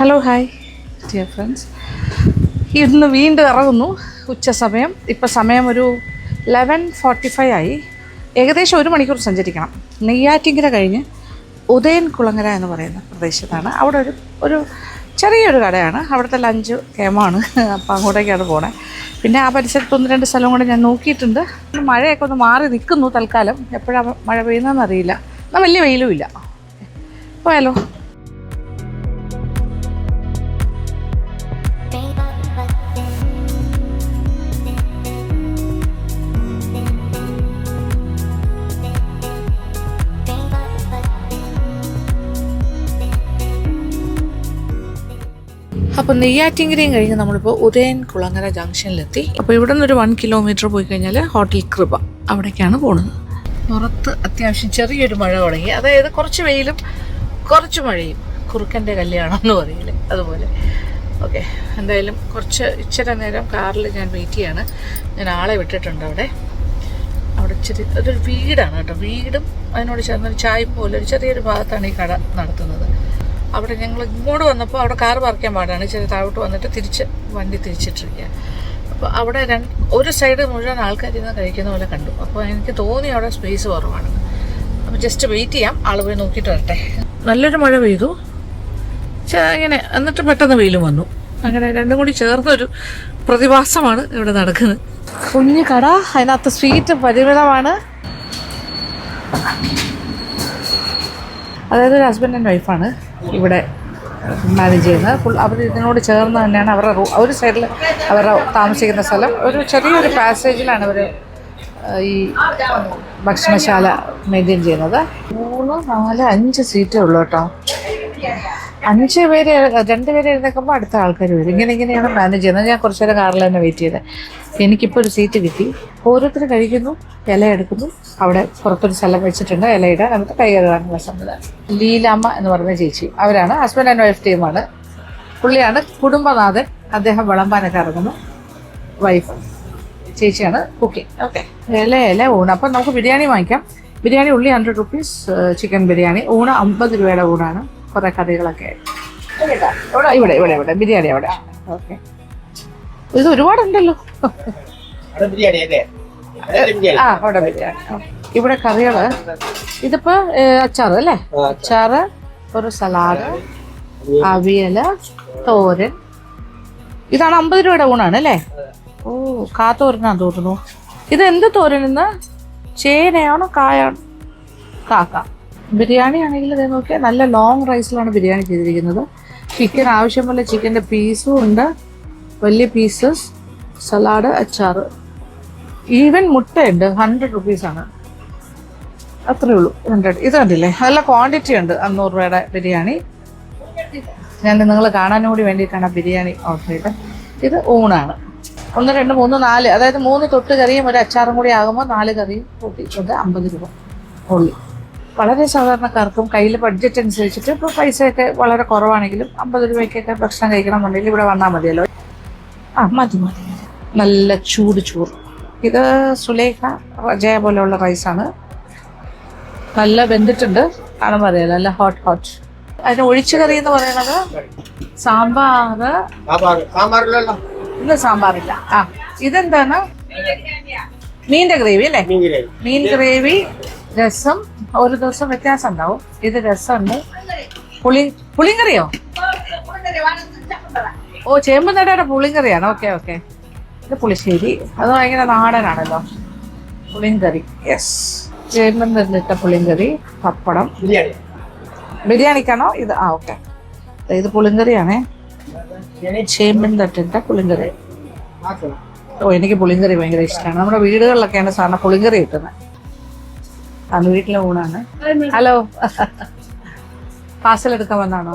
Hello hi dear friends, ഇന്ന് വീണ്ടും ഇറങ്ങുന്നു. ഉച്ച സമയം. ഇപ്പം സമയം ഒരു 11:45 ആയി. ഏകദേശം 1 മണിക്കൂർ സഞ്ചരിക്കണം. നെയ്യാറ്റിങ്കര കഴിഞ്ഞ് ഉദയൻ കുളങ്ങര എന്ന് പറയുന്ന പ്രദേശത്താണ്. അവിടെ ഒരു ചെറിയൊരു കടയാണ്. അവിടുത്തെ ലഞ്ച് കേമാണ്. അപ്പോൾ അങ്ങോട്ടേക്കാണ് പോണേ. പിന്നെ ആ പരിസരത്ത് 1-2 സ്ഥലം കൂടെ ഞാൻ നോക്കിയിട്ടുണ്ട്. മഴയൊക്കെ ഒന്ന് മാറി നിൽക്കുന്നു തൽക്കാലം. എപ്പോഴാണ് മഴ പെയ്യുന്നതെന്ന് അറിയില്ല. എന്നാൽ വലിയ വെയിലും ഇല്ല. പോയാലോ? അപ്പോൾ നെയ്യാറ്റിങ്കരയും കഴിഞ്ഞ് നമ്മളിപ്പോൾ ഉദയൻ കുളങ്ങര ജംഗ്ഷനിലെത്തി. അപ്പോൾ ഇവിടെ നിന്നൊരു 1 കിലോമീറ്റർ പോയി കഴിഞ്ഞാൽ ഹോട്ടൽ കൃപ, അവിടേക്കാണ് പോകുന്നത്. പുറത്ത് അത്യാവശ്യം ചെറിയൊരു മഴ തുടങ്ങി. അതായത് കുറച്ച് വെയിലും കുറച്ച് മഴയും. കുറുക്കൻ്റെ കല്യാണം എന്ന് പറയില്ലേ, അതുപോലെ. ഓക്കെ, എന്തായാലും ഇച്ചിരി നേരം കാറിൽ ഞാൻ വെയിറ്റ് ചെയ്യാണ്. ഞാൻ ആളെ വിട്ടിട്ടുണ്ട് അവിടെ ഇച്ചിരി അതൊരു വീടാണ് കേട്ടോ. വീടും അതിനോട് ചേർന്നൊരു ചായയും പോലെ ഒരു ചെറിയൊരു ഭാഗത്താണ് ഈ കട നടത്തുന്നത്. അവിടെ ഞങ്ങൾ ഇങ്ങോട്ട് വന്നപ്പോൾ അവിടെ കാർ പാർക്ക് ചെയ്യാൻ പാടാണ്. ചെറിയ താഴോട്ട് വന്നിട്ട് വണ്ടി തിരിച്ചിട്ടിരിക്കുക. അപ്പോൾ അവിടെ ഒരു സൈഡ് മുഴുവൻ ആൾക്കാർ ഇരുന്ന് കഴിക്കുന്ന പോലെ കണ്ടു. അപ്പോൾ എനിക്ക് തോന്നി അവിടെ സ്പേസ് കുറവാണ്. അപ്പോൾ ജസ്റ്റ് വെയിറ്റ് ചെയ്യാം, ആൾ പോയി നോക്കിയിട്ട് വരട്ടെ. നല്ലൊരു മഴ പെയ്തു ഇങ്ങനെ, എന്നിട്ട് പെട്ടെന്ന് വെയിലും വന്നു. അങ്ങനെ രണ്ടും കൂടി ചേർന്നൊരു പ്രതിഭാസമാണ് ഇവിടെ നടക്കുന്നത്. കുഞ്ഞു കട, അതിനകത്ത് സ്വീറ്റ് പരിമിതമാണ്. അതായത് ഒരു ഹസ്ബൻഡ് ആൻഡ് വൈഫാണ് ഇവിടെ മാനേജ് ചെയ്യുന്നത്. അവർ ഇതിനോട് ചേർന്ന് തന്നെയാണ് അവരുടെ ഒരു സൈഡിൽ അവരുടെ താമസിക്കുന്ന സ്ഥലം. ഒരു ചെറിയൊരു പാസേജിലാണ് അവർ ഈ ഭക്ഷണശാല മെയിൻറ്റെയിൻ ചെയ്യുന്നത്. 3, 4, 5 സീറ്റേ ഉള്ളൂ കേട്ടോ. 5 പേര് 2 പേര് എഴുന്നേൽക്കുമ്പോൾ അടുത്ത ആൾക്കാർ വരും. ഇങ്ങനെയാണ് മാനേജ് ചെയ്യുന്നത്. ഞാൻ കുറച്ച് നേരം കാറിൽ തന്നെ വെയിറ്റ് ചെയ്തത്. എനിക്കിപ്പോൾ ഒരു സീറ്റ് കിട്ടി. ഓരോരുത്തർ കഴിക്കുന്നു, ഇല എടുക്കുന്നു. അവിടെ പുറത്തൊരു സ്ഥലം വെച്ചിട്ടുണ്ട് ഇലയുടെ, എന്നിട്ട് കൈ കഴുകാനുള്ള സംവിധാനം. ലീലാമ്മ എന്ന് പറയുന്ന ചേച്ചി, അവരാണ് ഹസ്ബൻഡ് ആൻഡ് വൈഫ് ടീമാണ്. പുള്ളിയാണ് കുടുംബനാഥൻ. അദ്ദേഹം വിളമ്പാനൊക്കെ ഇറങ്ങുന്നു. വൈഫ് ചേച്ചിയാണ് കുക്കിംഗ്. ഓക്കെ, ഇല ഊണ്. അപ്പം നമുക്ക് ബിരിയാണി വാങ്ങിക്കാം. ബിരിയാണി ഉള്ളി 100 rupees, ചിക്കൻ ബിരിയാണി. ഊണ് 50 രൂപയുടെ ഊണാണ്. കുറേ കറികളൊക്കെ ഇവിടെ ബിരിയാണി അവിടെ. ഓക്കെ, ഇത് ഒരുപാടുണ്ടല്ലോ. അവിടെ ബിരിയാണി. ഇവിടെ കറികള്, ഇതിപ്പോ അച്ചാറ് അല്ലേ? അച്ചാറ്, ഒരു സലാഡ്, അവിയല്, തോരൻ. ഇതാണ് 50 രൂപയുടെ ഊണാണ് അല്ലേ? ഓ, കാത്തോരനാന്ന് തോന്നുന്നു. ഇത് എന്ത് തോരനെന്ന്? ചേനയാണോ കായാണോ? കാക്ക. ബിരിയാണി ആണെങ്കിൽ ഇത് നോക്കിയാൽ നല്ല ലോങ് റൈസിലാണ് ബിരിയാണി ചെയ്തിരിക്കുന്നത്. ചിക്കൻ ആവശ്യം പോലെ ചിക്കൻ്റെ പീസും ഉണ്ട്, വലിയ പീസസ്. സലാഡ്, അച്ചാറ്, ഈവൻ മുട്ടയുണ്ട്. 100 rupees ആണ്. അത്രേ ഉള്ളൂ. 100. ഇത് കണ്ടില്ലേ, നല്ല ക്വാണ്ടിറ്റി ഉണ്ട്. 100 രൂപയുടെ ബിരിയാണി. ഞാൻ നിങ്ങൾ കാണാനും കൂടി വേണ്ടിയിട്ടാണ് ബിരിയാണി ഓർഡർ ചെയ്തത്. ഇത് ഊണാണ്. 1, 2, 3, 4, അതായത് 3 തൊട്ട് കറിയും ഒരു അച്ചാറും കൂടി ആകുമ്പോൾ 4 കറിയും കൂട്ടിയിട്ടുണ്ട്. 50 രൂപ ഉള്ളി. വളരെ സാധാരണക്കാർക്കും കയ്യിൽ ബഡ്ജറ്റ് അനുസരിച്ചിട്ട് ഇപ്പോൾ പൈസയൊക്കെ വളരെ കുറവാണെങ്കിലും 50 രൂപയ്ക്കൊക്കെ ഭക്ഷണം കഴിക്കണം എന്നുണ്ടെങ്കിൽ ഇവിടെ വന്നാൽ മതിയല്ലോ. മതി. നല്ല ചൂട് ചോറ്. ഇത് സുലേഖ ജയ പോലെയുള്ള റൈസാണ്. നല്ല വെന്തിട്ടുണ്ട്, കാണുമ്പോൾ അറിയാലോ, നല്ല ഹോട്ട്. അതിന് ഒഴിച്ചു കറി എന്ന് പറയുന്നത് സാമ്പാറ്. ഇന്ന് സാമ്പാറില്ല. ഇതെന്താണ്? മീൻ്റെ ഗ്രേവി അല്ലേ? മീൻ ഗ്രേവി, രസം. ഒരു ദിവസം വ്യത്യാസം ഉണ്ടാവും. ഇത് രസമുണ്ട്. പുളിങ്കറിയോ? ഓ, ചേമ്പുനടയുടെ പുളിങ്കറിയാണ്. ഓക്കെ. ഇത് പുളിശ്ശേരി. അത് ഭയങ്കര നാടനാണല്ലോ. പുളിങ്കറി, യെസ്. ചേമ്പുനടയിട്ട പുളിങ്കറി, പപ്പടം. ബിരിയാണിക്കാണോ ഇത്? ഓക്കെ. ഇത് പുളിങ്കറിയാണേ. ചേമ്പൻ തട്ടിട്ട പുളിങ്കറി. ഓ, എനിക്ക് പുളിങ്കറി ഭയങ്കര ഇഷ്ടമാണ്. നമ്മുടെ വീടുകളിലൊക്കെയാണ് സാധാരണ പുളിങ്കറി കിട്ടുന്നത്. അത് വീട്ടിലെ ഊണാണ്. ഹലോ, പാർസൽ എടുക്കാൻ വന്നാണോ?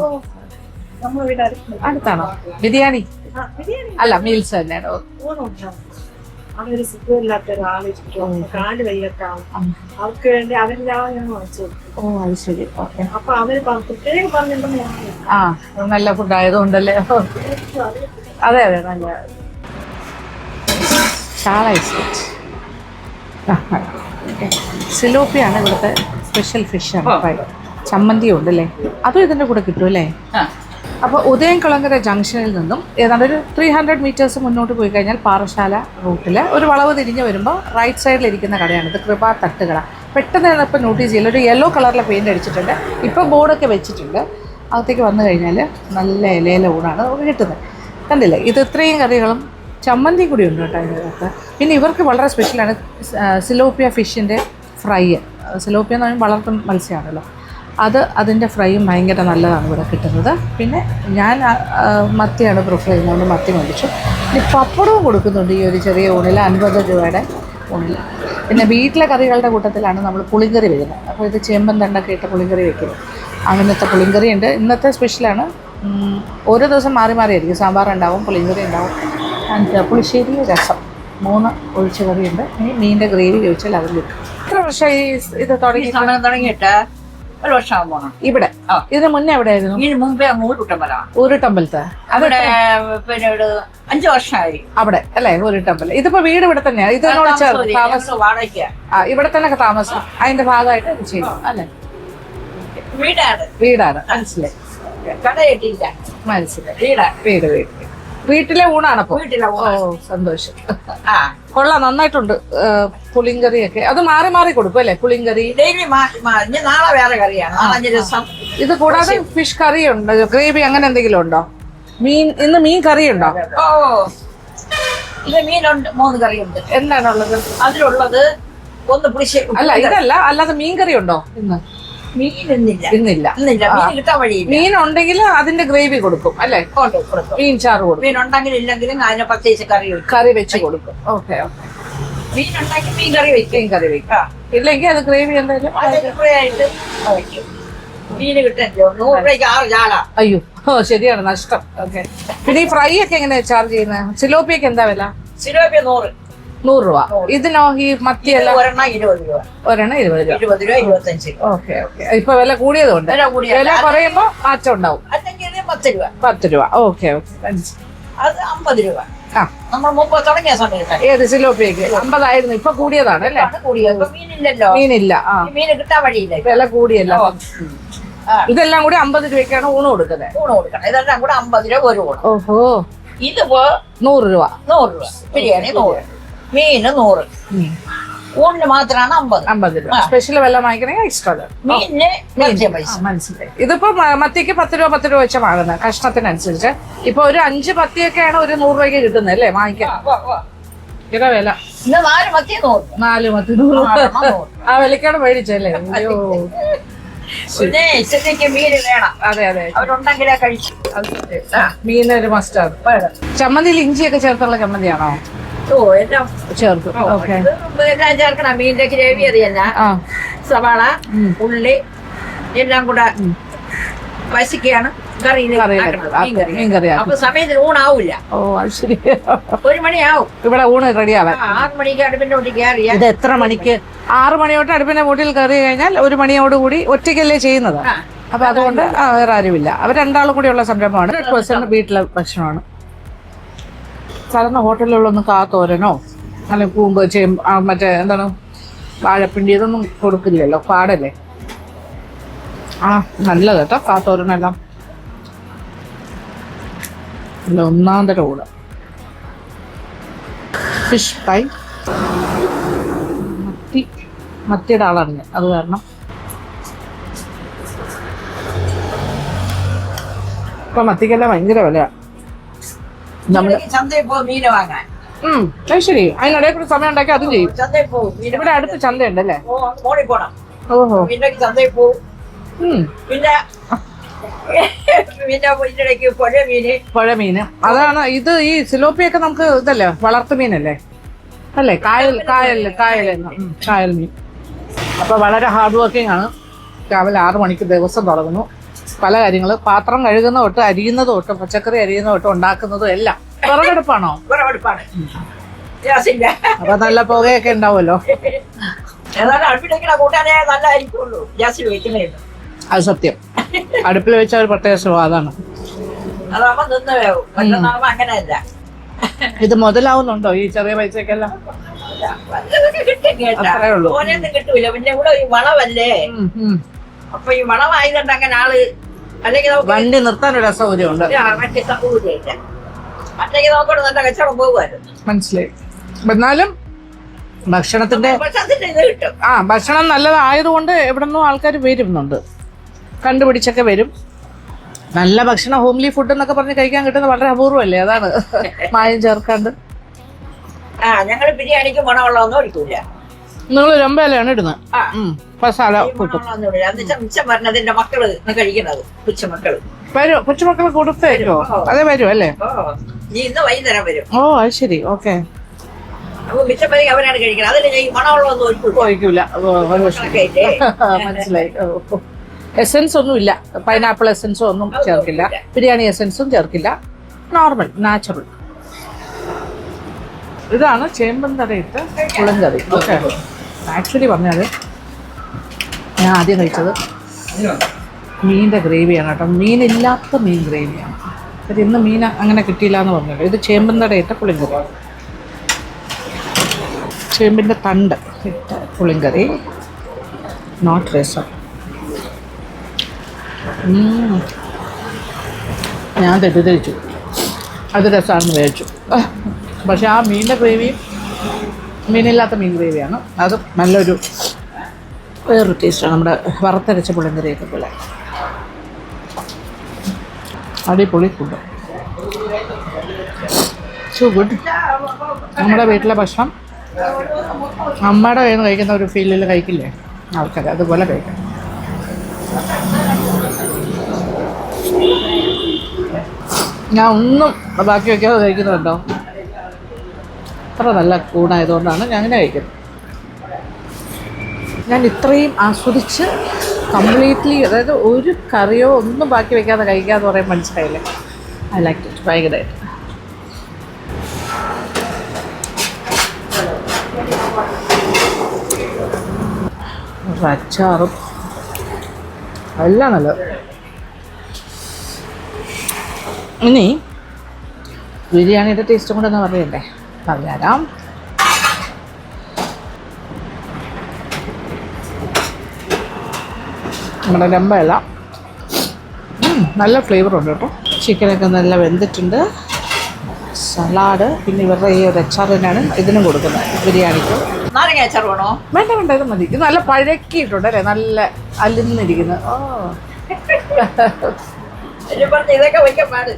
അടുത്താണോ? ബിരിയാണി അല്ല, മീൽസ് തന്നെയാണോ? അവിടെ ഒരു സുഖമില്ലാത്ത ഒരാളിരിക്കും, കാല് വയ്യട്ടാവും, അവർക്ക് വേണ്ടി അവരെല്ലാം വാങ്ങിച്ചു. ഓ, അത് ശരി. ഓക്കെ. അപ്പൊ അവര് പ്രത്യേകം പറഞ്ഞിട്ടുണ്ടെങ്കിൽ നല്ല ഫുഡ് ആയതുകൊണ്ടല്ലേ? അതെ, നല്ല ചാള ഐസ്ക്രീം. സിലോപ്പിയാണ് ഇവിടുത്തെ സ്പെഷ്യൽ ഫിഷാണ്. ഫ്രൈ. ചമ്മന്തിയും ഉണ്ടല്ലേ? അതും ഇതിൻ്റെ കൂടെ കിട്ടും അല്ലേ? അപ്പോൾ ഉദയംകുളങ്ങര ജംഗ്ഷനിൽ നിന്നും ഏതാണ്ട് ഒരു 300 മീറ്റേഴ്സ് മുന്നോട്ട് പോയി കഴിഞ്ഞാൽ പാറശാല റൂട്ടിൽ ഒരു വളവ് തിരിഞ്ഞ് വരുമ്പോൾ റൈറ്റ് സൈഡിലിരിക്കുന്ന കടയാണിത്, കൃപാ തട്ടുകട. പെട്ടെന്ന് ഇപ്പോൾ നോട്ടീസ് ചെയ്യില്ല, ഒരു യെല്ലോ കളറിലെ പെയിൻ്റ് അടിച്ചിട്ടുണ്ട്. ഇപ്പോൾ ബോർഡൊക്കെ വെച്ചിട്ടുണ്ട്. അകത്തേക്ക് വന്നു കഴിഞ്ഞാൽ നല്ല ഇലയിലെ ഊണാണ് നമുക്ക് കിട്ടുന്നത്. കണ്ടില്ലേ, ഇത് ഇത്രയും കറികളും ചമ്മന്തി കൂടി ഉണ്ട് കേട്ടോ ഇതിനകത്ത്. പിന്നെ ഇവർക്ക് വളരെ സ്പെഷ്യലാണ് സിലോപ്പിയ ഫിഷിൻ്റെ ഫ്രൈ. സിലോപ്പിയ എന്ന് പറയുമ്പോൾ വളർത്തും മത്സ്യമാണല്ലോ, അതിൻ്റെ ഫ്രൈയും ഭയങ്കര നല്ലതാണ് ഇവിടെ കിട്ടുന്നത്. പിന്നെ ഞാൻ മത്തിയാണ് പ്രിഫർ ചെയ്യുന്നത്, മത്തി മേടിച്ചു. ഇനി പപ്പടവും കൊടുക്കുന്നുണ്ട് ഈ ഒരു ചെറിയ ഊണിൽ, 50 രൂപയുടെ ഊണിൽ. പിന്നെ വീട്ടിലെ കറികളുടെ കൂട്ടത്തിലാണ് നമ്മൾ പുളിങ്കറി വയ്ക്കുന്നത്. അപ്പോൾ ഇത് ചേമ്പൻ തണ്ടൊക്കെ ഇട്ട് പുളിങ്കറി വയ്ക്കുന്നത്. അങ്ങനത്തെ പുളിങ്കറി ഉണ്ട്. ഇന്നത്തെ സ്പെഷ്യലാണ്. ഓരോ ദിവസം മാറി മാറിയായിരിക്കും. സാമ്പാർ ഉണ്ടാവും, പുളിങ്കറി ഉണ്ടാവും, പുളിശ്ശേരി, രസം, 3 ഒഴിച്ച കറിയുണ്ട്. ഇനി മീനിൻ്റെ ഗ്രേവി ചോദിച്ചാൽ അതിൽ കിട്ടും. എത്ര വർഷമായി ഇത് തുടങ്ങിയിട്ട്? 1 വർഷം പോണം ഇവിടെ. ഇതിന് മുന്നേ എവിടെയായിരുന്നു? ഇതിന് മുമ്പേ ഊരുട്ടമ്പല. ഊരുട്ടമ്പലത്ത് അവിടെ പിന്നെ 5 വർഷമായി അവിടെ അല്ലേ, ഊരുട്ടമ്പലം. ഇതിപ്പോ വീട് ഇവിടെ തന്നെയാണ്, ഇതിനോട് ചേർന്ന് താമസം. വാടകയ്ക്ക് ഇവിടെ തന്നെ താമസം, അതിന്റെ ഭാഗമായിട്ട് ഇത് ചെയ്യും അല്ലേ? വീടാണ്, മനസ്സിലായി. കടയിട്ടില്ല, മനസ്സിലായി. വീട് വീട്ടിലെ ഊണാണപ്പോ. ഓ, സന്തോഷം. കൊള്ളാം, നന്നായിട്ടുണ്ട്. പുളിങ്കറിയൊക്കെ അത് മാറി മാറി കൊടുക്കും അല്ലേ? പുളിങ്കറി നാളെ വേറെ കറിയാണ്, രസം. ഇത് കൂടാതെ ഫിഷ് കറി ഉണ്ട്, ഗ്രേവി അങ്ങനെ എന്തെങ്കിലും ഉണ്ടോ? ഇന്ന് മീൻ കറി ഉണ്ടോ? ഓ, ഇത് മീനുണ്ട്, 3 കറിയുണ്ട്. എന്താണുള്ളത്? അതിലുള്ളത് ഒന്ന് പുളിശ്ശേരി. അല്ല, ഇതല്ല, അല്ലാതെ മീൻ കറി ഉണ്ടോ ഇന്ന്? ഇന്നില്ല. മീൻ കിട്ടാൻ വഴിയില്ല. മീൻ ഉണ്ടെങ്കിൽ അതിന്റെ ഗ്രേവി കൊടുക്കും അല്ലേ? മീൻ ചാറ് കൊടുക്കും. മീൻ ഉണ്ടെങ്കിൽ ഇല്ലെങ്കിലും അതിന് പ്രത്യേകിച്ച് കറി വെച്ച് കൊടുക്കും. ഓക്കെ. മീൻ ഉണ്ടെങ്കിൽ മീൻ കറി വെക്കും. ഇല്ലെങ്കിൽ അത് ഗ്രേവി എന്തായാലും മീന് കിട്ടല്ലോ. 100 രൂപയ്ക്ക് 6 ചാള. അയ്യോ, ശരിയാണ്, നഷ്ടം. ഓക്കെ. പിന്നെ ഈ ഫ്രൈ ഒക്കെ എങ്ങനെയാ ചാർജ് ചെയ്യുന്നത്? സിലോപ്പിയൊക്കെ എന്താ വില? സിലോപ്പിയ 100 രൂപ. ഇതിനോ ഈ മത്തിയല്ല? ഒരെണ്ണം 20 രൂപ. ഒരെണ്ണം 20 രൂപ. 20 രൂപ, 25. ഓക്കെ. ഇപ്പൊ വില കൂടിയതുകൊണ്ട് വില കുറയുമ്പോ മാറ്റം ഉണ്ടാവും. അല്ലെങ്കിൽ 10 രൂപ. 10 രൂപ. ഓക്കെ. അത് 50 രൂപ. നമ്മൾ മുമ്പ് തുടങ്ങിയ സമയത്ത് ഏത് സിലോപ്പിയക്ക് 50 ആയിരുന്നു, ഇപ്പൊ കൂടിയതാണ് അല്ലേ? മീനില്ലല്ലോ, മീനില്ല. മീന് കിട്ടാൻ വഴിയില്ല, വില കൂടിയല്ല. ഇതെല്ലാം കൂടി 50 രൂപയ്ക്കാണ് ഊണ് കൊടുക്കുന്നത്. ഇതെല്ലാം കൂടെ 50 രൂപ ഒരു ഊണ്. ഓഹോ. ഇതിപ്പോ 100 രൂപ. ബിരിയാണി 100, മീന് 100, ഊണിന് മാത്രമാണ് 50 രൂപ. സ്പെഷ്യൽ വെള്ളം വാങ്ങിക്കണമെങ്കിൽ എക്സ്ട്രാ. മീനിന് പൈസ. മനസ്സിലായി. ഇതിപ്പോ മത്തിക്ക് 10 രൂപ വെച്ചാൽ വാങ്ങുന്നത് കഷ്ണത്തിനനുസരിച്ച്. ഇപ്പൊ ഒരു 5 മത്തിയൊക്കെയാണ് ഒരു 100 രൂപയ്ക്ക് കിട്ടുന്നത് അല്ലേ വാങ്ങിക്കാൻ? ഇതാ വില. 4 മത്തി 100. 4 മത്തി 100. ആ വിലക്കാണ് മേടിച്ചല്ലേ? അയ്യോ. പിന്നെ ഇഷ്ടത്തേക്ക് മീന് വേണം. അതെ. അവരുണ്ടെങ്കിലേ കഴിച്ചു. മീനൊരു മസ്റ്റാണ്. ചമ്മന്തിയിൽ ഇഞ്ചിയൊക്കെ ചേർത്തുള്ള ചമ്മന്തിയാണോ? ചേർക്കും. എല്ലാം ചേർക്കണം. മീനിന്റെ ഗ്രേവി അറിയല്ല, സവാള, ഉള്ളി എല്ലാം കൂടെ വശിക്കാണ് അപ്പൊ സമയത്തിന് ഊണാവൂല. ഓ, അത് ശരി. 1 മണിയാവും ഇവിടെ ഊണ് റെഡിയാവാൻ. 6 മണിക്ക് അടുപ്പിന്റെ വീട്ടിൽ കയറിയ. ഇത് എത്ര മണിക്ക്? 6 മണി തൊട്ട് അടുപ്പിന്റെ വീട്ടിൽ കയറി കഴിഞ്ഞാൽ 1 മണിയോടുകൂടി ഒറ്റയ്ക്കല്ലേ ചെയ്യുന്നത്. അപ്പൊ അതുകൊണ്ട് വേറെ ആരുമില്ല. അവർ 2 ആളും കൂടി ഉള്ള സംരംഭമാണ്. 100% വീട്ടിലെ ഭക്ഷണമാണ്. സാധാരണ ഹോട്ടലുകളിലൊന്നും കാത്തോരനോ അല്ലെങ്കിൽ കൂമ്പ് മറ്റേ എന്താണ് വാഴപ്പിണ്ടി ഇതൊന്നും കൊടുക്കില്ലല്ലോ, പാടല്ലേ. നല്ലത് കേട്ടോ കാത്തോരനെല്ലാം. ഒന്നാം തരം കൂടെ ഫിഷ് ഫ്രൈ. മത്തിയുടെ ആളാണ് ഞാൻ, അത് കാരണം. ഇപ്പൊ മത്തിക്കെല്ലാം ഭയങ്കര വിലയാണ്. ചന്തയിൽ പോകും മീന് വാങ്ങാൻ. അത് ശരി. അതിനിടയിൽ കൂടി സമയം ഉണ്ടാക്കി അതും ചെയ്യും. ചന്തയിൽ പോകും. ഇവിടെ അടുത്ത് ചന്തയുണ്ടല്ലേ? മോളിൽ പോണം. ഓഹോ. പിന്നെ ചന്തയിൽ പോകും. പിന്നെ ഇതിനിടയ്ക്ക് പുഴ മീന്. അതാണ് ഇത്. ഈ സിലോപ്പിയൊക്കെ നമുക്ക് ഇതല്ലേ, വളർത്തു മീനല്ലേ അല്ലേ? കായൽ മീൻ. അപ്പൊ വളരെ ഹാർഡ് വർക്കിംഗ് ആണ്. രാവിലെ 6 മണിക്ക് ദിവസം തുടങ്ങുന്നു. പല കാര്യങ്ങൾ, പാത്രം കഴുകുന്ന തൊട്ട് അരിയുന്നത് തൊട്ട് പച്ചക്കറി അരിയുന്ന തൊട്ട് ഉണ്ടാക്കുന്നതും എല്ലാം. വിറകടുപ്പാണോ? അപ്പൊ നല്ല പുകയൊക്കെ ഉണ്ടാവുമല്ലോ. അത് സത്യം. അടുപ്പിൽ വെച്ച ഒരു പ്രത്യേക സ്വാദാണ്. ഇത് മുതലാവുന്നുണ്ടോ ഈ ചെറിയ പൈസക്കെല്ലാം? അത്രേ ഉള്ളൂ. കിട്ടൂല. പിന്നെ ഇവിടെ ഈ വളവല്ലേ, അപ്പൊ ഈ വളമായതുകൊണ്ട് അങ്ങനെ ആള് അല്ലെങ്കിൽ നമുക്ക് വണ്ടി നിർത്താനൊരു അസൗകര്യമുണ്ട്. മറ്റേ സൗകര്യമില്ല. മറ്റേക്ക് നോക്കണ നല്ല കച്ചവടം പോകുമായിരുന്നു. മനസ്സിലായി. എന്നാലും ഭക്ഷണത്തിന്റെ പക്ഷെ അതിന്റെ ഇത് കിട്ടും. ഭക്ഷണം നല്ലതായതുകൊണ്ട് എവിടെ നിന്നും ആൾക്കാർ വരുന്നുണ്ട്, കണ്ടുപിടിച്ചൊക്കെ വരും. നല്ല ഭക്ഷണം, ഹോംലി ഫുഡ് എന്നൊക്കെ പറഞ്ഞ് കഴിക്കാൻ കിട്ടുന്നത് വളരെ അപൂർവമല്ലേ? അതാണ് മായം ചേർക്കാണ്ട്. ഞങ്ങള് ബിരിയാണിക്ക് മണവെള്ളമൊന്നും ഒഴിക്കൂല. നിങ്ങൾ രമ്പയിലാണ് ഇടുന്നത്. മസാല കൂട്ടും. മിച്ചം പറഞ്ഞതിന്റെ മക്കള് കഴിക്കുന്നത് കൊച്ചുമക്കള് വരും. കൊച്ചുമക്കൾ കൊടുത്തേക്കോ? അതെ, വരും അല്ലേ? ഇന്ന് വൈകുന്നേരം വരും. ഓ, അത് ശരി. ഓക്കെ. അപ്പൊ മിച്ചം വരെ അവരാണ് കഴിക്കുന്നത്. അതിൽ ഈ മണവെള്ളമൊന്നും ഒഴിക്കൂല. മനസ്സിലായി. എസെൻസ് ഒന്നും ഇല്ല, പൈനാപ്പിൾ എസെൻസോ ഒന്നും ചേർക്കില്ല, ബിരിയാണി എസെൻസും ചേർക്കില്ല. Normal, natural. ഇതാണ് ചേമ്പൻ തടയിട്ട് പുളിങ്കറി. ഓക്കെ. ആക്ച്വലി പറഞ്ഞാൽ ഞാൻ ആദ്യം കഴിച്ചത് മീനിൻ്റെ ഗ്രേവിയാണ് കേട്ടോ. മീനില്ലാത്ത മീൻ ഗ്രേവിയാണ്. അത് ഇന്ന് മീൻ അങ്ങനെ കിട്ടിയില്ല എന്ന് പറഞ്ഞല്ലോ. ഇത് ചേമ്പൻ തടയിട്ട പുളിങ്കറി, ചേമ്പിൻ്റെ തണ്ട് ഇട്ട പുളിങ്കറി. നോട്ട് രസം. ഞാൻ തെറ്റിദ്ധരിച്ചു, അത് രസമാണെന്ന് വിചാരിച്ചു. പക്ഷെ ആ മീനിൻ്റെ ഗ്രേവിയും മീനില്ലാത്ത മീൻ ഗ്രേവിയാണ്. അത് നല്ലൊരു വേറൊരു ടേസ്റ്റാണ്. നമ്മുടെ വറുത്തരച്ച പുളിങ്കറിയൊക്കെ പോലെ അടിപൊളി ഫുഡ്. So good. നമ്മുടെ വീട്ടിലെ ഭക്ഷണം അമ്മയുടെ കയ്യിൽ നിന്ന് കഴിക്കുന്ന ഒരു ഫീലിൽ കഴിക്കില്ലേ ആൾക്കാർ, അതുപോലെ കഴിക്കാം. ഞാൻ ഒന്നും ബാക്കി വയ്ക്കാതെ കഴിക്കുന്നുണ്ടോ? അത്ര നല്ല ഊണായതുകൊണ്ടാണ് ഞാൻ അങ്ങനെ കഴിക്കുന്നത്. ഞാൻ ഇത്രയും ആസ്വദിച്ച് കംപ്ലീറ്റ്ലി, അതായത് ഒരു കറിയോ ഒന്നും ബാക്കി വയ്ക്കാതെ കഴിക്കാന്ന് പറയാൻ മനസ്സിലായില്ലേ? ഐ ലൈക്ക് ഇറ്റ് ഭയങ്കരമായിട്ട്. അച്ചാറും എല്ലാം നല്ലത്. ഇനി ബിരിയാണിയുടെ ടേസ്റ്റും കൂടെ ഒന്ന് പറയണ്ടേ? പറഞ്ഞുതരാം. നമ്മുടെ രമ്പയില നല്ല ഫ്ലേവറുണ്ട് കേട്ടോ. ചിക്കനൊക്കെ നല്ല വെന്തിട്ടുണ്ട്. സലാഡ്, പിന്നെ ഇവരുടെ ഈ ഒരു അച്ചാർ തന്നെയാണ് ഇതിനും കൊടുക്കുന്നത് ബിരിയാണിക്ക്. നാരങ്ങ അച്ചാർ വേണോ? വേണ്ട വേണ്ട, ഇത് മതി. ഇത് നല്ല പഴക്കിയിട്ടുണ്ട് അല്ലേ, നല്ല അലിന്നിരിക്കുന്നത്. ഓ, ഇതൊക്കെ വയ്ക്കാൻ പാട്.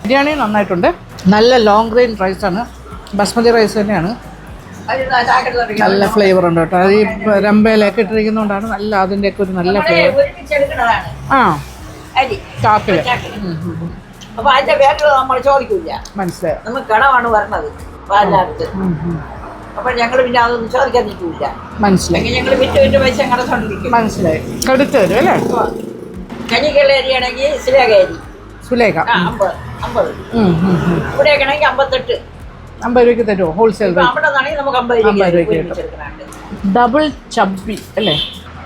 ബിരിയാണി നന്നായിട്ടുണ്ട്. നല്ല ലോങ് ഗ്രെയിൻ റൈസാണ്, ബസ്മതി റൈസ് തന്നെയാണ്. നല്ല ഫ്ലേവർ ഉണ്ട് കേട്ടോ. അത് ഈ രമ്പയിലൊക്കെ ഇട്ടിരിക്കുന്നതുകൊണ്ടാണ് നല്ല അതിൻ്റെയൊക്കെ ഒരു നല്ല ഫ്ലേവർ. ചാക്കില് അപ്പൊ അതിന്റെ പേര് നമ്മൾ ചോദിക്കൂല. മനസ്സിലായി. നമുക്ക് കടമാണ് പറഞ്ഞത് പാലിനകത്ത്. അപ്പൊ ഞങ്ങള് പിന്നെ അതൊന്നും ചോദിക്കാൻ നിൽക്കൂല. മനസ്സിലായി. ഞങ്ങള് വിറ്റ് പൈസ കടച്ചോണ്ടിരിക്കും. മനസ്സിലായി. കടുത്ത് വരും അല്ലേ? കനിക്കുള്ള അരിയാണെങ്കിൽ സുലേഖ അരി സുലേഖ 50. ഇവിടെയൊക്കെ ആണെങ്കിൽ 58. 50 രൂപയ്ക്ക് തരുമോ? ഹോൾസെയിൽ അവിടെ നിന്നാണെങ്കിൽ നമുക്ക് 50 രൂപയ്ക്ക്. ഡബിൾ ചബ്ബി അല്ലേ,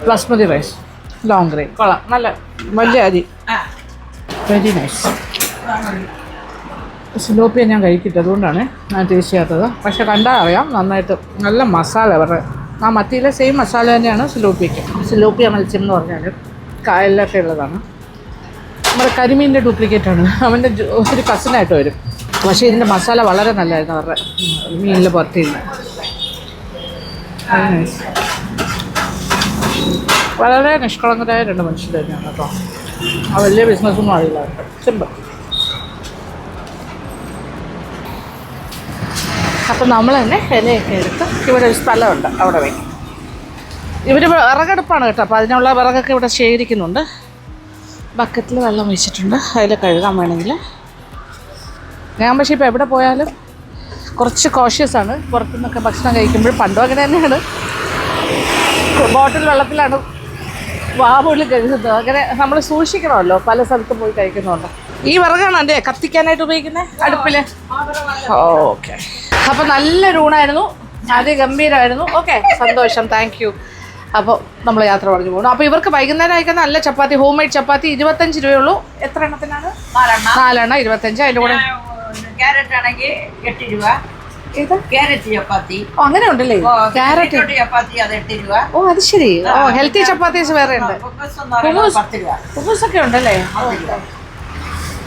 ബസ്മതി റൈസ്, ലോങ് ഗ്രെയിൻ. കൊള്ളാം, നല്ല വലിയ അരി. Very nice. സിലോപ്പിയ ഞാൻ കഴിക്കില്ല, അതുകൊണ്ടാണ് ഞാൻ ടേസ്റ്റ് ചെയ്യാത്തത്. പക്ഷെ കണ്ടാൽ അറിയാം നന്നായിട്ട് നല്ല മസാല. അവരുടെ ആ മത്തിയിലെ സെയിം മസാല തന്നെയാണ് സിലോപ്പിയയ്ക്ക്. സിലോപ്പിയ മത്സ്യം എന്ന് പറഞ്ഞാൽ കായലിലൊക്കെ ഉള്ളതാണ്. നമ്മുടെ കരിമീനിൻ്റെ ഡ്യൂപ്ലിക്കേറ്റാണ്. അവൻ്റെ ഒരു കസിനായിട്ട് വരും. പക്ഷേ ഇതിൻ്റെ മസാല വളരെ നല്ലതായിരുന്നു അവരുടെ മീനിൽ പുറത്തിരുന്ന്. വളരെ നിഷ്കളങ്കരായ രണ്ട് മനുഷ്യർ തന്നെയാണ് കേട്ടോ. ആ വലിയ ബിസിനസ്സൊന്നും അറിയില്ല അവർക്ക്. സിമ്പിൾ. അപ്പം നമ്മൾ തന്നെ ഇലയൊക്കെ എടുത്ത് ഇവിടെ ഒരു സ്ഥലമുണ്ട്, അവിടെ വയ്ക്കും. ഇവർ വിറകടുപ്പാണ് കേട്ടോ. അപ്പോൾ അതിനുള്ള വിറകൊക്കെ ഇവിടെ ശേഖരിക്കുന്നുണ്ട്. ബക്കറ്റിൽ വെള്ളം ഒഴിച്ചിട്ടുണ്ട്, അതിൽ കഴുകാൻ വേണമെങ്കിൽ. ഞാൻ പക്ഷേ ഇപ്പോൾ എവിടെ പോയാലും കുറച്ച് കോഷ്യസാണ്. പുറത്തുനിന്നൊക്കെ ഭക്ഷണം കഴിക്കുമ്പോൾ പണ്ടും അങ്ങനെ തന്നെയാണ്. ബോട്ടിൽ വെള്ളത്തിലാണ് വാവുള്ളിൽ കഴുകുന്നത്. അങ്ങനെ നമ്മൾ സൂക്ഷിക്കണമല്ലോ, പല സ്ഥലത്തും പോയി കഴിക്കുന്നുണ്ട്. ഈ വിറകാണ് എൻ്റെ കത്തിക്കാനായിട്ട് ഉപയോഗിക്കുന്നത് അടുപ്പിൽ. ഓക്കെ. അപ്പോൾ നല്ലൊരു ഊണായിരുന്നു, അതിഗംഭീരമായിരുന്നു. ഓക്കെ, സന്തോഷം, താങ്ക് യു. അപ്പോൾ നമ്മൾ യാത്ര പറഞ്ഞു പോകണം. അപ്പോൾ ഇവർക്ക് വൈകുന്നേരം അയക്കുന്ന നല്ല ചപ്പാത്തി, ഹോം മെയ്ഡ് ചപ്പാത്തി 25 രൂപയുള്ളൂ. എത്ര എണ്ണത്തിനാണ്? 4 എണ്ണം 25. അതിൻ്റെ കൂടെ ക്യാരറ്റ് ആണെങ്കിൽ 8 രൂപ, ഇത് ക്യാരറ്റ് ചപ്പാത്തി. ഓ അങ്ങനെ ഉണ്ടല്ലേ ക്യാരറ്റ് ചപ്പാത്തി അത് 8 രൂപ. ഓ അത് ശരി. ഓ ഹെൽത്തി ചപ്പാത്തീസ് വേറെ ഉണ്ട്. കുബൂസ് 10 രൂപ. കുബൂസ് ഒക്കെ ഉണ്ടല്ലേ.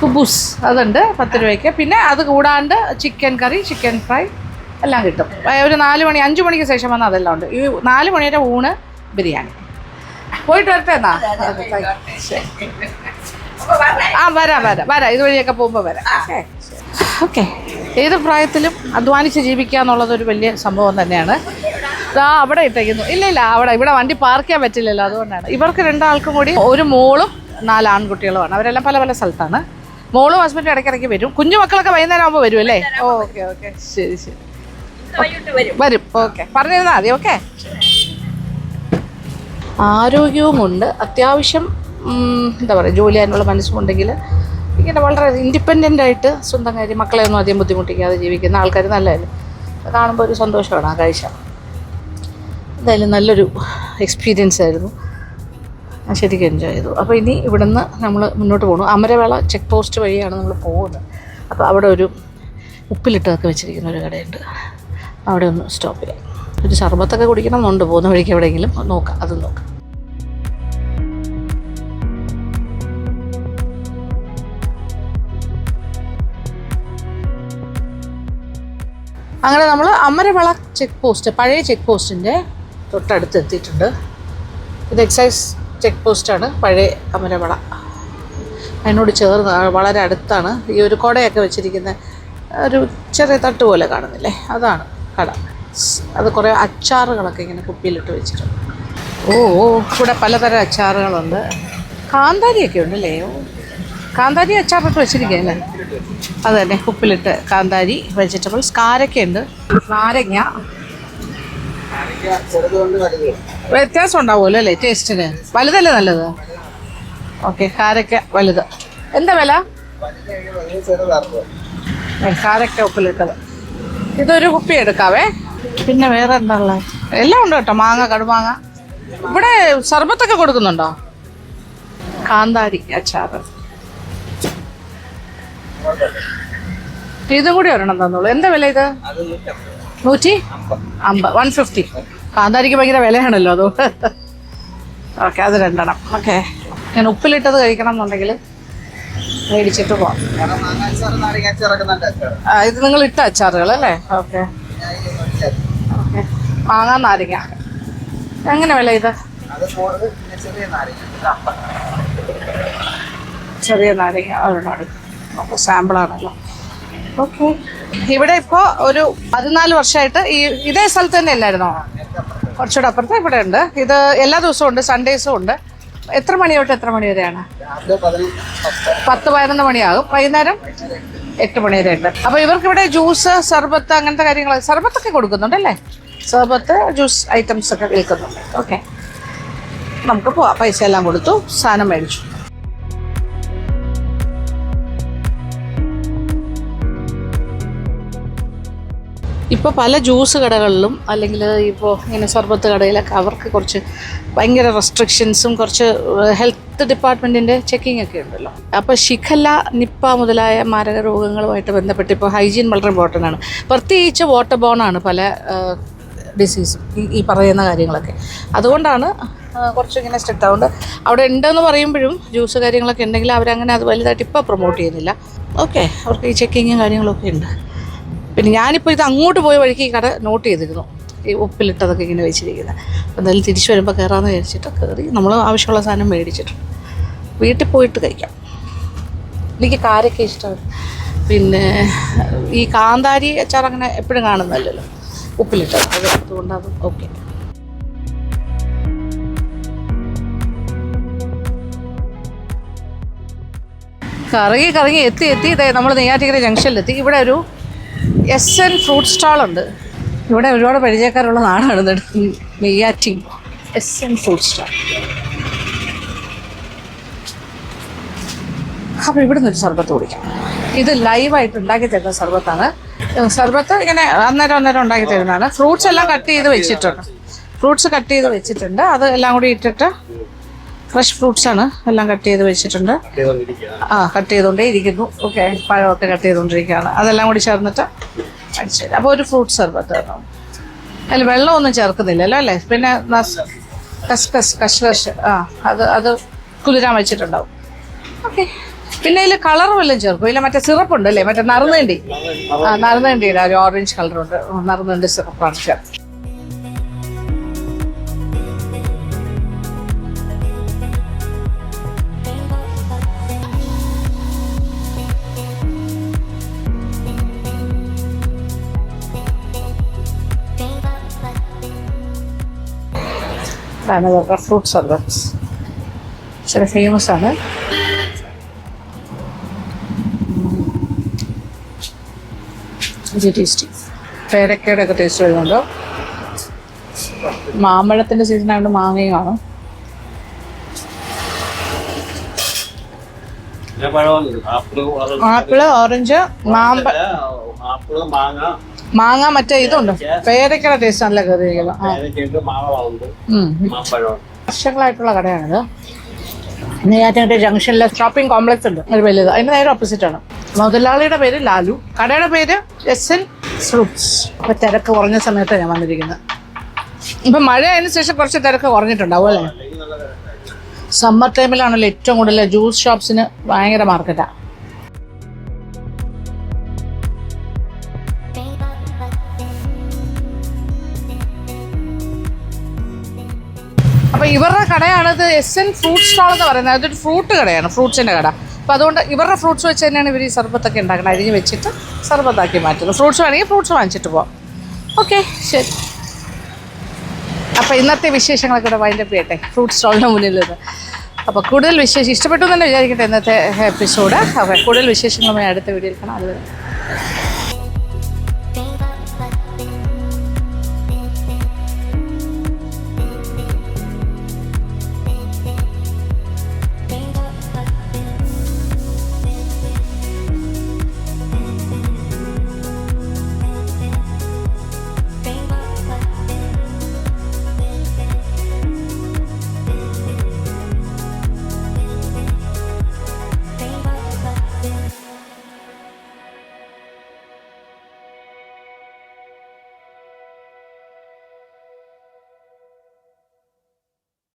കുബൂസ് അതുണ്ട് 10 രൂപയ്ക്ക്. പിന്നെ അത് കൂടാണ്ട് ചിക്കൻ കറി, ചിക്കൻ ഫ്രൈ എല്ലാം കിട്ടും. ഒരു 4 മണി 5 മണിക്ക് ശേഷം വന്നാൽ അതെല്ലാം ഉണ്ട്. ഈ 4 മണിയുടെ ഊണ് ബിരിയാണി. പോയിട്ട് വരട്ടെ എന്നാ. ആ വരാം ഇതുവഴിയൊക്കെ പോകുമ്പോൾ വരാം. ഓക്കെ. ഏത് പ്രായത്തിലും അധ്വാനിച്ച് ജീവിക്കുക എന്നുള്ളത് ഒരു വലിയ സംഭവം തന്നെയാണ്. അവിടെ ഇട്ടേക്കുന്നു. ഇല്ല ഇവിടെ വണ്ടി പാർക്ക് ചെയ്യാൻ പറ്റില്ലല്ലോ, അതുകൊണ്ടാണ്. ഇവർക്ക് 2 ആൾക്കും കൂടി ഒരു മോളും 4 ആൺകുട്ടികളുമാണ്. അവരെല്ലാം പല പല സ്ഥലത്താണ്. മോളും ഹസ്ബൻഡും ഇടയ്ക്കിടയ്ക്ക് വരും. കുഞ്ഞു മക്കളൊക്കെ വൈകുന്നേരം ആകുമ്പോൾ വരും അല്ലേ? ഓക്കെ ശരി വരും. ഓക്കെ പറഞ്ഞിരുന്നാൽ മതി. ഓക്കെ. ആരോഗ്യവുമുണ്ട്, അത്യാവശ്യം എന്താ പറയുക, ജോലി ചെയ്യാനുള്ള മനസ്സുമുണ്ടെങ്കിൽ ഇങ്ങനെ വളരെ ഇൻഡിപെൻഡൻ്റ് ആയിട്ട് സ്വന്തം കാര്യം മക്കളെ ഒന്നും അധികം ബുദ്ധിമുട്ടിക്കാതെ ജീവിക്കുന്ന ആൾക്കാർ നല്ലതല്ലേ. കാണുമ്പോൾ ഒരു സന്തോഷമാണ് ആ കാഴ്ച. എന്തായാലും നല്ലൊരു എക്സ്പീരിയൻസ് ആയിരുന്നു. ഞാൻ ശരിക്കും എൻജോയ് ചെയ്തു. അപ്പോൾ ഇനി ഇവിടുന്ന് നമ്മൾ മുന്നോട്ട് പോകണം. അമരവേള ചെക്ക് പോസ്റ്റ് വഴിയാണ് നമ്മൾ പോകുന്നത്. അപ്പോൾ അവിടെ ഒരു ഉപ്പിലിട്ടതൊക്കെ വെച്ചിരിക്കുന്ന ഒരു കടയുണ്ട്. അവിടെ ഒന്ന് സ്റ്റോപ്പ് ചെയ്യാം. ഒരു ശർബത്തൊക്കെ കുടിക്കണം എന്നുണ്ട് പോകുന്ന വഴിക്ക് എവിടെയെങ്കിലും. നോക്കാം, അതും നോക്കാം. അങ്ങനെ നമ്മൾ അമരവിള ചെക്ക് പോസ്റ്റ്, പഴയ ചെക്ക് പോസ്റ്റിൻ്റെ തൊട്ടടുത്ത് എത്തിയിട്ടുണ്ട്. ഇത് എക്സൈസ് ചെക്ക് പോസ്റ്റാണ്, പഴയ അമരവിള. അതിനോട് ചേർന്ന് വളരെ അടുത്താണ് ഈ ഒരു കുടയൊക്കെ വെച്ചിരിക്കുന്ന ഒരു ചെറിയ തട്ട് പോലെ കാണുന്നില്ലേ, അതാണ് കട. അത് കുറേ അച്ചാറുകളൊക്കെ ഇങ്ങനെ കുപ്പിയിലിട്ട് വെച്ചിട്ടുണ്ട്. ഇവിടെ പലതരം അച്ചാറുകളുണ്ട്. കാന്താരിയൊക്കെ ഉണ്ടല്ലേ. കാന്താരി അച്ചാറിട്ട് വെച്ചിരിക്കുകയല്ലേ. അത് തന്നെ കുപ്പിലിട്ട് കാന്താരി, വെജിറ്റബിൾസ്, കാരക്കയുണ്ട്. നാരങ്ങ വ്യത്യാസം ഉണ്ടാവുമല്ലോ അല്ലേ ടേസ്റ്റിന്. വലുതല്ലേ നല്ലത്? ഓക്കെ, കാരക്ക വലുത്. എന്താ വില? കാരക്ക ഉപ്പിലിട്ടത്. ഇതൊരു കുപ്പി എടുക്കാവേ. പിന്നെ വേറെ എന്താ ഉള്ളത്? എല്ലാം ഉണ്ട് കേട്ടോ. മാങ്ങ, കടുമാങ്ങ. ഇവിടെ സർബത്തൊക്കെ കൊടുക്കുന്നുണ്ടോ? കാന്താരി അച്ചാറ്. ഇതും കൂടി ഒരെണ്ണം തന്നോളൂ. എന്താ വില ഇത്? 150. 150. കാന്താരിക്ക് ഭയങ്കര വിലയാണല്ലോ അത്. ഓക്കെ, അത് 2 എണ്ണം. ഓക്കെ, ഞാൻ ഉപ്പിലിട്ടത് കഴിക്കണം എന്നുണ്ടെങ്കിൽ മേടിച്ചിട്ട് പോവാം. ഇത് നിങ്ങൾ ഇട്ട അച്ചാറുകൾ അല്ലേ? ഓക്കെ. മാങ്ങ, നാരങ്ങ. എങ്ങനെ വില ഇത്? ചെറിയ നാരങ്ങ ഒരെണ്ണം എടുക്കും. സാമ്പിളാണല്ലോ. ഓക്കെ. ഇവിടെ ഇപ്പോൾ ഒരു 14 വർഷമായിട്ട് ഇതേ സ്ഥലത്ത് തന്നെ അല്ലായിരുന്നോ? കുറച്ചുകൂടെ അപ്പുറത്ത് ഇവിടെ ഉണ്ട്. ഇത് എല്ലാ ദിവസവും ഉണ്ട്, സൺഡേസും ഉണ്ട്. എത്ര മണി തൊട്ട് എത്ര മണി വരെയാണ്? 10-11 മണിയാകും. വൈകുന്നേരം 8 മണി വരെ ഉണ്ട്. അപ്പോൾ ഇവർക്ക് ഇവിടെ ജ്യൂസ്, സർബത്ത്, അങ്ങനത്തെ കാര്യങ്ങൾ, സർബത്തൊക്കെ കൊടുക്കുന്നുണ്ടല്ലേ? സർബത്ത്, ജ്യൂസ് ഐറ്റംസ് ഒക്കെ വിൽക്കുന്നുണ്ട്. ഓക്കെ, നമുക്ക് പോവാം. പൈസ എല്ലാം കൊടുത്തു, സാധനം മേടിച്ചു. ഇപ്പോൾ പല ജ്യൂസ് കടകളിലും അല്ലെങ്കിൽ ഇപ്പോൾ ഇങ്ങനെ സർബത്ത് കടയിലൊക്കെ അവർക്ക് കുറച്ച് ഭയങ്കര റെസ്ട്രിക്ഷൻസും കുറച്ച് ഹെൽത്ത് ഡിപ്പാർട്ട്മെൻറ്റിൻ്റെ ചെക്കിംഗ് ഒക്കെ ഉണ്ടല്ലോ. അപ്പോൾ ഷിഖല്ല, നിപ്പ മുതലായ മാരക രോഗങ്ങളുമായിട്ട് ബന്ധപ്പെട്ട് ഇപ്പോൾ ഹൈജീൻ വളരെ ഇമ്പോർട്ടൻ്റ് ആണ്. പ്രത്യേകിച്ച് വാട്ടർ ബോണാണ് പല ഡിസീസും ഈ പറയുന്ന കാര്യങ്ങളൊക്കെ. അതുകൊണ്ടാണ് കുറച്ചിങ്ങനെ സ്ട്രിക്റ്റ്. അതുകൊണ്ട് അവിടെ ഉണ്ടെന്ന് പറയുമ്പോഴും ജ്യൂസ് കാര്യങ്ങളൊക്കെ ഉണ്ടെങ്കിൽ അവരങ്ങനെ അത് വലുതായിട്ട് ഇപ്പോൾ പ്രൊമോട്ട് ചെയ്യുന്നില്ല. ഓക്കെ, അവർക്ക് ഈ ചെക്കിങ്ങും കാര്യങ്ങളൊക്കെ ഉണ്ട്. പിന്നെ ഞാനിപ്പോൾ ഇത് അങ്ങോട്ട് പോയ വഴിക്ക് ഈ കട നോട്ട് ചെയ്തിരുന്നു, ഈ ഉപ്പിലിട്ടതൊക്കെ ഇങ്ങനെ വെച്ചിരിക്കുന്നത്. അപ്പോൾ എന്തായാലും തിരിച്ചു വരുമ്പോൾ കയറാമെന്ന് വിചാരിച്ചിട്ട് കയറി. നമ്മൾ ആവശ്യമുള്ള സാധനം മേടിച്ചിട്ടുണ്ട്. വീട്ടിൽ പോയിട്ട് കഴിക്കാം. എനിക്ക് കാരൊക്കെ ഇഷ്ടമാണ്. പിന്നെ ഈ കാന്താരി അച്ചാർ അങ്ങനെ എപ്പോഴും കാണുന്നതല്ലല്ലോ, ഉപ്പിലിട്ടത്. അതുകൊണ്ട് അത് ഓക്കെ. കറങ്ങി എത്തി ഇതേ നമ്മൾ നെയ്യാറ്റിക്കര ജംഗ്ഷനിലെത്തി. ഇവിടെ ഒരു SN ഫ്രൂട്ട് സ്റ്റാളുണ്ട്. ഇവിടെ ഒരുപാട് പരിചയക്കാരുള്ള നാടാണ് നെയ്യാറ്റി. SN fruit stall. അപ്പോൾ ഇവിടെ നിന്നൊരു സർബത്ത് കുടിക്കാം. ഇത് ലൈവായിട്ട് ഉണ്ടാക്കി തരുന്ന സർബത്താണ്. സർബത്ത് ഇങ്ങനെ അന്നേരം ഉണ്ടാക്കി തരുന്നതാണ്. ഫ്രൂട്ട്സ് എല്ലാം കട്ട് ചെയ്ത് വെച്ചിട്ടുണ്ട്. അത് എല്ലാം കൂടി ഇട്ടിട്ട് ഫ്രഷ് ഫ്രൂട്ട്സ് ആണ് എല്ലാം കട്ട് ചെയ്ത് വെച്ചിട്ടുണ്ട്. കട്ട് ചെയ്തുകൊണ്ടേ ഇരിക്കുന്നു. ഓക്കെ, പഴമൊക്കെ കട്ട് ചെയ്തുകൊണ്ടിരിക്കുകയാണ്. അതെല്ലാം കൂടി ചേർന്നിട്ട് അടിച്ചത്. അപ്പോൾ ഒരു ഫ്രൂട്ട് സർബത്ത് കേട്ടോ. അതിൽ വെള്ളമൊന്നും ചേർക്കുന്നില്ലല്ലോ അല്ലേ? പിന്നെ കഷ്കഷ് അത് കുതിരാൻ വെച്ചിട്ടുണ്ടാവും. ഓക്കെ. പിന്നെ ഇതിൽ കളർ വല്ലതും ചേർക്കും? ഇല്ല, മറ്റേ സിറപ്പ് ഉണ്ട് അല്ലേ, മറ്റേ നറുന്നേണ്ടി. നറുന്നേണ്ടിയുടെ ഒരു ഓറഞ്ച് കളറുണ്ട്, നറുന്നേണ്ടി സിറപ്പാണ് ചേർത്ത്. ഫ്രൂട്ട് സർബത്ത് ചില ഫേമസ് ആണ്. ടേസ്റ്റി. പേരക്കയുടെ ഒക്കെ ടേസ്റ്റ് വരുന്നുണ്ടോ? മാമ്പഴത്തിന്റെ സീസൺ ആയതുകൊണ്ട് മാങ്ങയും കാണും. ആപ്പിള്, ഓറഞ്ച്, മാങ്ങ, മറ്റേ ഇതുണ്ട് പേരക്കയുടെ ടേസ്റ്റ് നല്ല കറികളാണ്. വർഷങ്ങളായിട്ടുള്ള കടയാണിത്. നെയ്യാറ്റിൻകര ജംഗ്ഷനിലെ ഷോപ്പിംഗ് കോംപ്ലക്സ് ഉണ്ട് ഒരു വലുത്, അതിന്റെ നേരെ ഓപ്പോസിറ്റ് ആണ്. മുതലാളിയുടെ പേര് ലാലു, കടയുടെ പേര് എസ്എൻ ഫ്രൂട്ട്സ്. അപ്പൊ തിരക്ക് കുറഞ്ഞ സമയത്താണ് ഞാൻ വന്നിരിക്കുന്നത്. ഇപ്പൊ മഴ അതിന് ശേഷം കുറച്ച് തിരക്ക് കുറഞ്ഞിട്ടുണ്ടാവും അല്ലേ? സമ്മർ ടൈമിലാണല്ലോ ഏറ്റവും കൂടുതൽ ജ്യൂസ് ഷോപ്സിന് ഭയങ്കര മാർക്കറ്റാണ്. അപ്പൊ ഇവരുടെ കടയാണിത്, എസ്എൻ ഫ്രൂട്ട് സ്റ്റാൾ എന്ന് പറയുന്നത്. അതൊരു ഫ്രൂട്ട് കടയാണ്, ഫ്രൂട്ട്സിന്റെ കട. അപ്പൊ അതുകൊണ്ട് ഇവരുടെ ഫ്രൂട്ട്സ് വെച്ച് തന്നെയാണ് ഇവർ ഈ സർബത്തൊക്കെ ഉണ്ടാക്കുന്നത്. അരിഞ്ഞ് വെച്ചിട്ട് സർബത്താക്കി മാറ്റുന്നു. ഫ്രൂട്ട്സ് വേണമെങ്കിൽ ഫ്രൂട്ട്സ് വാങ്ങിച്ചിട്ട് പോവാം. ഓക്കെ, ശരി. അപ്പോൾ ഇന്നത്തെ വിശേഷങ്ങളൊക്കെ ഇവിടെ വൈൻഡപ്പ് ചെയ്യട്ടെ ഫ്രൂട്ട് സ്റ്റാളിന് മുന്നിൽ നിന്ന്. അപ്പോൾ കൂടുതൽ ഇഷ്ടപ്പെട്ടു എന്ന് തന്നെ വിചാരിക്കട്ടെ ഇന്നത്തെ എപ്പിസോഡ്. അപ്പോൾ കൂടുതൽ വിശേഷങ്ങളുമായി അടുത്ത വീഡിയോയിൽ കാണാം. അതുവരെ